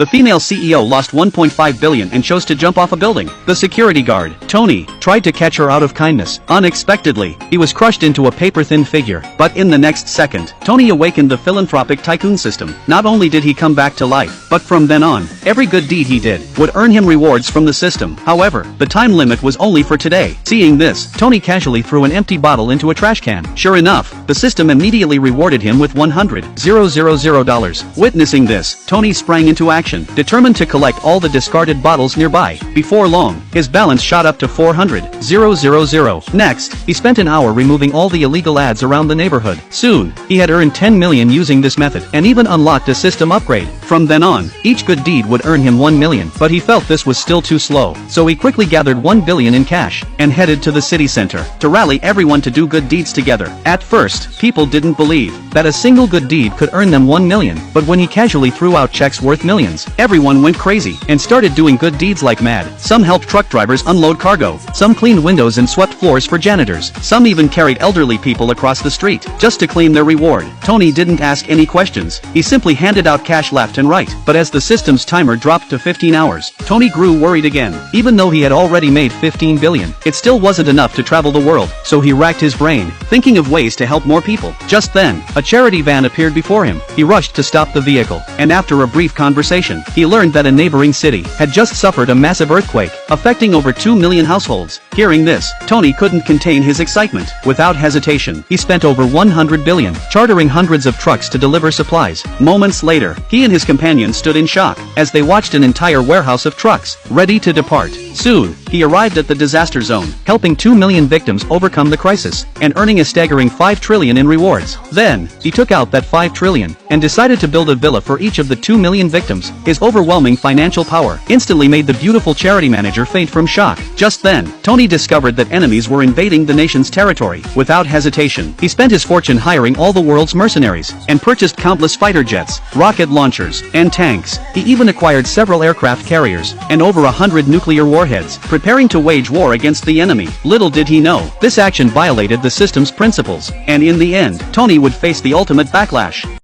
The female CEO lost 1.5 billion and chose to jump off a building. The security guard, Tony, tried to catch her out of kindness. Unexpectedly, he was crushed into a paper-thin figure. But in the next second, Tony awakened the philanthropic tycoon system. Not only did he come back to life, but from then on, every good deed he did would earn him rewards from the system. However, the time limit was only for today. Seeing this, Tony casually threw an empty bottle into a trash can. Sure enough, the system immediately rewarded him with $100,000. Witnessing this, Tony sprang into action, determined to collect all the discarded bottles nearby. Before long, his balance shot up to $400,000. Next, he spent an hour removing all the illegal ads around the neighborhood. Soon, he had earned 10 million using this method, and even unlocked a system upgrade. From then on, each good deed would earn him 1 million, but he felt this was still too slow. So he quickly gathered 1 billion in cash, and headed to the city center, to rally everyone to do good deeds together. At first, people didn't believe that a single good deed could earn them 1 million, but when he casually threw out checks worth millions, everyone went crazy, and started doing good deeds like mad. Some helped truck drivers unload cargo, some cleaned windows and swept floors for janitors, some even carried elderly people across the street, just to claim their reward. Tony didn't ask any questions, he simply handed out cash left and right. But as the system's timer dropped to 15 hours, Tony grew worried again. Even though he had already made 15 billion, it still wasn't enough to travel the world, so he racked his brain, thinking of ways to help more people. Just then, a charity van appeared before him. He rushed to stop the vehicle, and after a brief conversation, he learned that a neighboring city had just suffered a massive earthquake, affecting over 2 million households. Hearing this, Tony couldn't contain his excitement. Without hesitation, he spent over 100 billion, chartering hundreds of trucks to deliver supplies. Moments later, he and his companions stood in shock, as they watched an entire warehouse of trucks, ready to depart. Soon, he arrived at the disaster zone, helping 2 million victims overcome the crisis, and earning a staggering 5 trillion in rewards. Then, he took out that 5 trillion, and decided to build a villa for each of the 2 million victims. His overwhelming financial power instantly made the beautiful charity manager faint from shock. Just then, Tony discovered that enemies were invading the nation's territory. Without hesitation, he spent his fortune hiring all the world's mercenaries, and purchased countless fighter jets, rocket launchers, and tanks. He even acquired several aircraft carriers, and over 100 nuclear warheads, preparing to wage war against the enemy. Little did he know, this action violated the system's principles, and in the end, Tony would face the ultimate backlash.